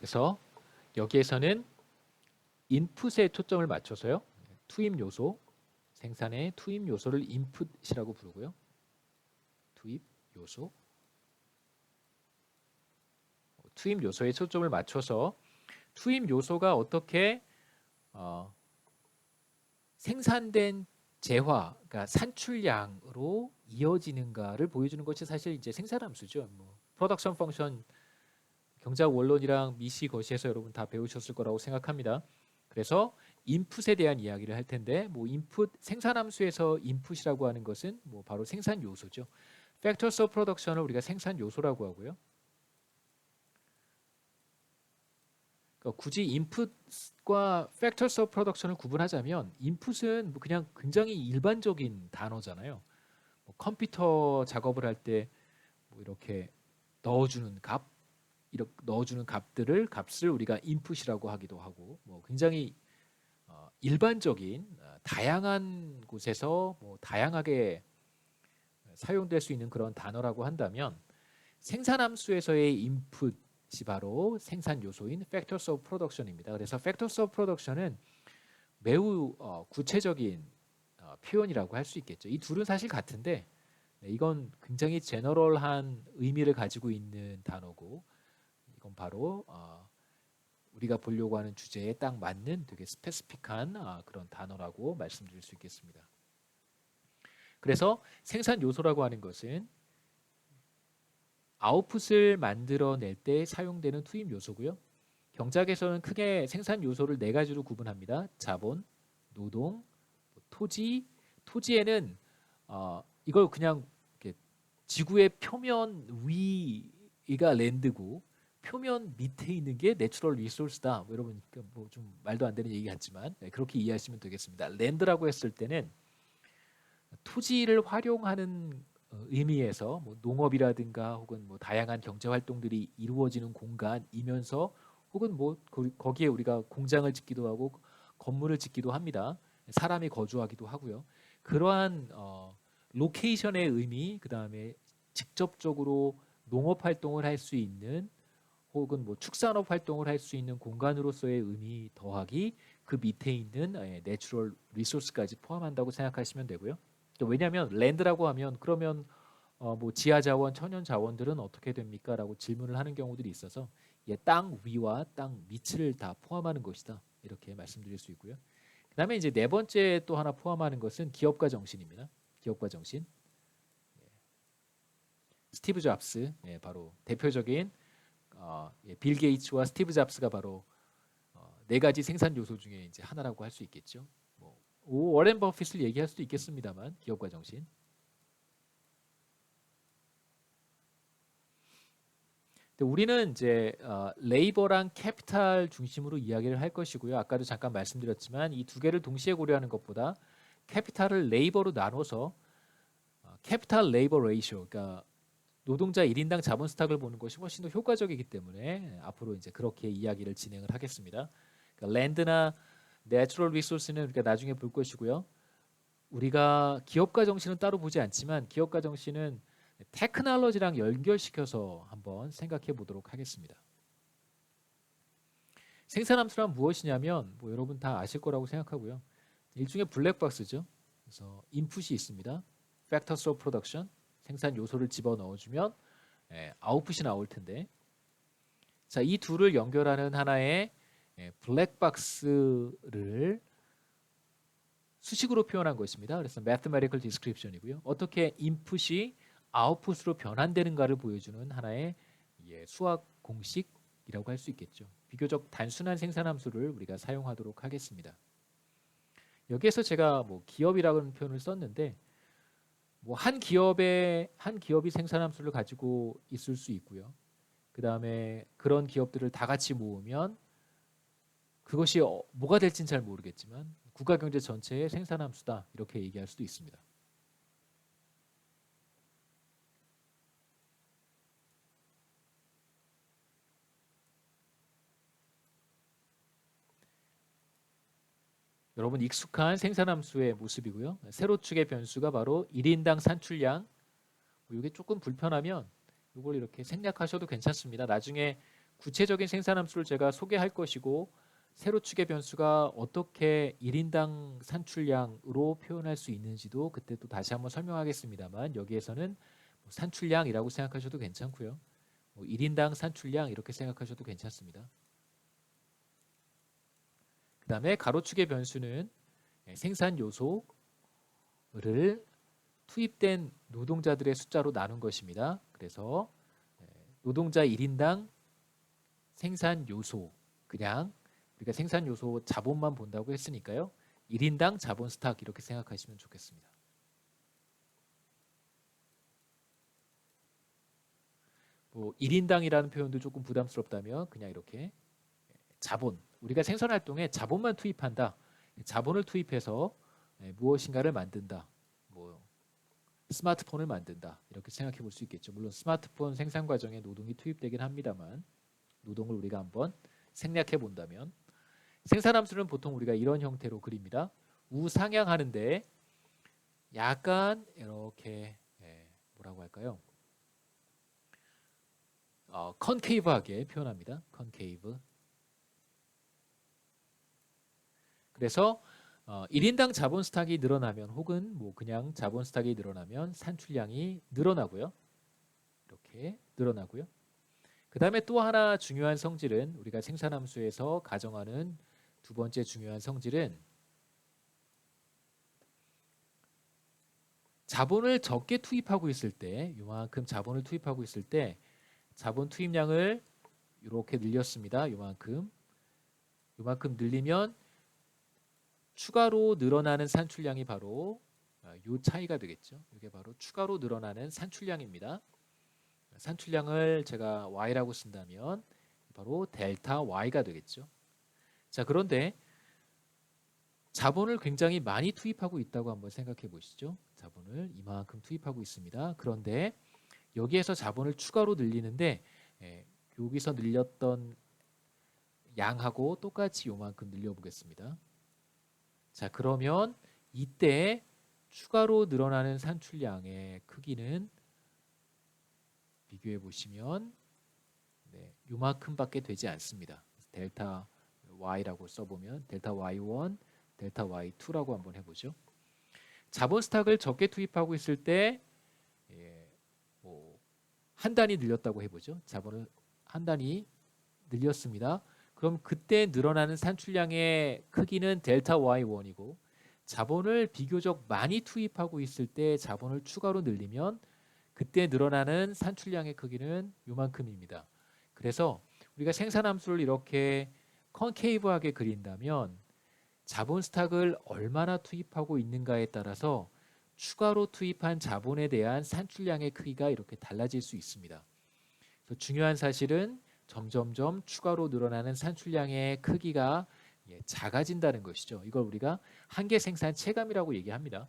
그래서 여기에서는 인풋에 초점을 맞춰서요. 투입 요소, 생산의 투입 요소를 인풋이라고 부르고요. 투입 요소, 투입 요소에 초점을 맞춰서 투입 요소가 어떻게 생산된 재화, 그러니까 산출량으로 이어지는가를 보여주는 것이 사실 이제 생산함수죠. 프로덕션 펑션 경제학 원론이랑 미시 거시에서 여러분 다 배우셨을 거라고 생각합니다. 그래서 인풋에 대한 이야기를 할 텐데, 인풋 생산함수에서 인풋이라고 하는 것은 바로 생산 요소죠. Factors of Production을 우리가 생산 요소라고 하고요. 그러니까 굳이 인풋과 Factors of Production을 구분하자면, 인풋은 그냥 굉장히 일반적인 단어잖아요. 컴퓨터 작업을 할 때 이렇게 넣어주는 값을 우리가 인풋이라고 하기도 하고, 굉장히 일반적인 다양한 곳에서 다양하게 사용될 수 있는 그런 단어라고 한다면, 생산함수에서의 인풋이 바로 생산 요소인 Factors of Production입니다. 그래서 Factors of Production은 매우 구체적인 표현이라고 할 수 있겠죠. 이 둘은 사실 같은데, 이건 굉장히 제너럴한 의미를 가지고 있는 단어고, 이건 바로 우리가 보려고 하는 주제에 딱 맞는 되게 스페시픽한 그런 단어라고 말씀드릴 수 있겠습니다. 그래서 생산 요소라고 하는 것은 아웃풋을 만들어낼 때 사용되는 투입 요소고요. 경작에서는 크게 생산 요소를 네 가지로 구분합니다. 자본, 노동, 토지. 토지에는 이걸 그냥 이렇게 지구의 표면 위가 랜드고 표면 밑에 있는 게 내추럴 리소스다. 여러분 좀 말도 안 되는 얘기 같지만 그렇게 이해하시면 되겠습니다. 랜드라고 했을 때는 토지를 활용하는 의미에서 농업이라든가 혹은 다양한 경제 활동들이 이루어지는 공간이면서 혹은 거기에 우리가 공장을 짓기도 하고 건물을 짓기도 합니다. 사람이 거주하기도 하고요. 그러한 로케이션의 의미, 그 다음에 직접적으로 농업 활동을 할 수 있는 혹은 축산업 활동을 할 수 있는 공간으로서의 의미 더하기 그 밑에 있는 내추럴 리소스까지 포함한다고 생각하시면 되고요. 왜냐하면 랜드라고 하면 그러면 지하 자원, 천연 자원들은 어떻게 됩니까? 라고 질문을 하는 경우들이 있어서 땅 위와 땅 밑을 다 포함하는 것이다. 이렇게 말씀드릴 수 있고요. 그 다음에 이제 네 번째 또 하나 포함하는 것은 기업가 정신입니다. 기업가 정신. 스티브 잡스, 바로 대표적인 빌 게이츠와 스티브 잡스가 바로 네 가지 생산 요소 중에 이제 하나라고 할 수 있겠죠. 워렌 버핏을 얘기할 수도 있겠습니다만 기업가 정신. 근데 우리는 이제 레이버랑 캐피탈 중심으로 이야기를 할 것이고요. 아까도 잠깐 말씀드렸지만 이 두 개를 동시에 고려하는 것보다 캐피탈을 레이버로 나눠서 캐피탈 레이버 레이쇼, 그러니까 노동자 1인당 자본 스탁을 보는 것이 훨씬 더 효과적이기 때문에 앞으로 이제 그렇게 이야기를 진행을 하겠습니다. 그러니까 랜드나 내추럴 리소스는 우리가 나중에 볼 것이고요. 우리가 기업가 정신은 따로 보지 않지만 기업가 정신은 테크놀로지랑 연결시켜서 한번 생각해 보도록 하겠습니다. 생산함수란 무엇이냐면 여러분 다 아실 거라고 생각하고요. 일종의 블랙박스죠. 그래서 인풋이 있습니다. Factors of Production, 생산 요소를 집어넣어주면 아웃풋이 나올 텐데, 자, 이 둘을 연결하는 하나의 블랙박스를 수식으로 표현한 것입니다. 그래서 mathematical description이고요. 어떻게 인풋이 아웃풋으로 변환되는가를 보여주는 하나의 수학 공식이라고 할 수 있겠죠. 비교적 단순한 생산함수를 우리가 사용하도록 하겠습니다. 여기에서 제가 기업이라는 표현을 썼는데 한 기업이 생산함수를 가지고 있을 수 있고요. 그 다음에 그런 기업들을 다 같이 모으면 그것이 뭐가 될지는 잘 모르겠지만 국가경제 전체의 생산함수다 이렇게 얘기할 수도 있습니다. 여러분 익숙한 생산함수의 모습이고요. 세로축의 변수가 바로 1인당 산출량. 이게 조금 불편하면 이걸 이렇게 생략하셔도 괜찮습니다. 나중에 구체적인 생산함수를 제가 소개할 것이고 세로축의 변수가 어떻게 1인당 산출량으로 표현할 수 있는지도 그때 또 다시 한번 설명하겠습니다만 여기에서는 뭐 산출량이라고 생각하셔도 괜찮고요. 뭐 1인당 산출량 이렇게 생각하셔도 괜찮습니다. 그 다음에 가로축의 변수는 생산 요소를 투입된 노동자들의 숫자로 나눈 것입니다. 그래서 노동자 1인당 생산 요소, 그냥 우리가 생산 요소 자본만 본다고 했으니까요. 1인당 자본 스탁 이렇게 생각하시면 좋겠습니다. 뭐 1인당이라는 표현도 조금 부담스럽다면 그냥 이렇게 자본, 우리가 생산 활동에 자본만 투입한다. 자본을 투입해서 무엇인가를 만든다. 뭐 스마트폰을 만든다. 이렇게 생각해 볼 수 있겠죠. 물론 스마트폰 생산 과정에 노동이 투입되긴 합니다만 노동을 우리가 한번 생략해 본다면 생산함수는 보통 우리가 이런 형태로 그립니다. 우상향하는데 약간 이렇게 뭐라고 할까요? 컨케이브하게 표현합니다. 컨케이브. 그래서 1인당 자본 스탁이 늘어나면 혹은 뭐 그냥 자본 스탁이 늘어나면 산출량이 늘어나고요. 이렇게 늘어나고요. 그 다음에 또 하나 중요한 성질은 우리가 생산함수에서 가정하는 두 번째 중요한 성질은 자본을 적게 투입하고 있을 때 이만큼 자본을 투입하고 있을 때 자본 투입량을 이렇게 늘렸습니다. 이만큼 늘리면 추가로 늘어나는 산출량이 바로 이 차이가 되겠죠. 이게 바로 추가로 늘어나는 산출량입니다. 산출량을 제가 Y라고 쓴다면 바로 델타 Y가 되겠죠. 자, 그런데 자본을 굉장히 많이 투입하고 있다고 한번 생각해 보시죠. 자본을 이만큼 투입하고 있습니다. 그런데 여기에서 자본을 추가로 늘리는데 여기서 늘렸던 양하고 똑같이 요만큼 늘려보겠습니다. 자, 그러면 이때 추가로 늘어나는 산출량의 크기는 비교해 보시면 요만큼밖에 되지 않습니다. 델타 Y라고 써보면 델타 Y1, 델타 Y2라고 한번 해보죠. 자본 스탁을 적게 투입하고 있을 때 한 단위 늘렸다고 해보죠. 자본을 한 단위 늘렸습니다. 그럼 그때 늘어나는 산출량의 크기는 델타 Y1이고 자본을 비교적 많이 투입하고 있을 때 자본을 추가로 늘리면 그때 늘어나는 산출량의 크기는 요만큼입니다. 그래서 우리가 생산함수를 이렇게 컨케이브하게 그린다면 자본 스탁을 얼마나 투입하고 있는가에 따라서 추가로 투입한 자본에 대한 산출량의 크기가 이렇게 달라질 수 있습니다. 그래서 중요한 사실은 점점점 추가로 늘어나는 산출량의 크기가 작아진다는 것이죠. 이걸 우리가 한계 생산 체감이라고 얘기합니다.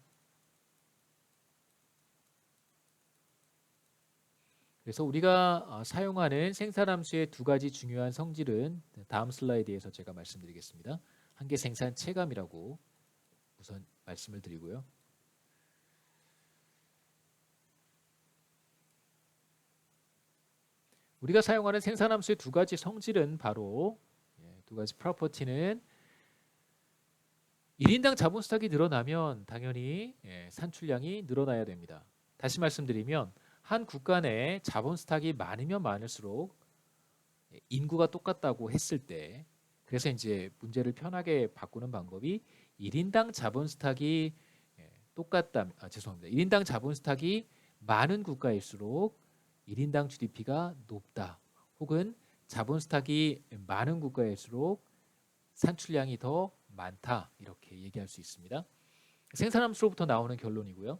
그래서 우리가 사용하는 생산함수의 두 가지 중요한 성질은 다음 슬라이드에서 제가 말씀드리겠습니다. 한계 생산 체감이라고 우선 말씀을 드리고요. 우리가 사용하는 생산함수의 두 가지 성질은 바로 두 가지 프로퍼티는 1인당 자본 스탁이 늘어나면 당연히 산출량이 늘어나야 됩니다. 다시 말씀드리면 한 국가 내에 자본 스탁이 많으면 많을수록 인구가 똑같다고 했을 때 그래서 이제 문제를 편하게 바꾸는 방법이 1인당 자본 스탁이 죄송합니다. 1인당 자본 스탁이 많은 국가일수록 1인당 GDP가 높다. 혹은 자본 스탁이 많은 국가일수록 산출량이 더 많다. 이렇게 얘기할 수 있습니다. 생산함수로부터 나오는 결론이고요.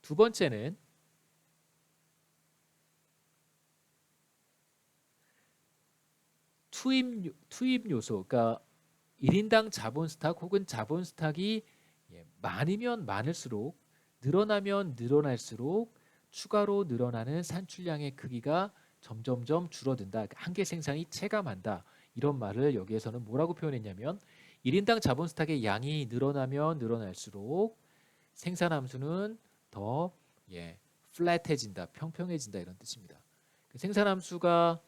두 번째는 투입 요소, 그러니까 1인당 자본 스탁 혹은 자본 스탁이 많으면 많을수록 늘어나면 늘어날수록 추가로 늘어나는 산출량의 크기가 점점점 줄어든다. 한계 생산이 체감한다. 이런 말을 여기에서는 뭐라고 표현했냐면 1인당 자본 스탁의 양이 늘어나면 늘어날수록 생산함수는 더 플랫해진다, 평평해진다 이런 뜻입니다. 생산함수가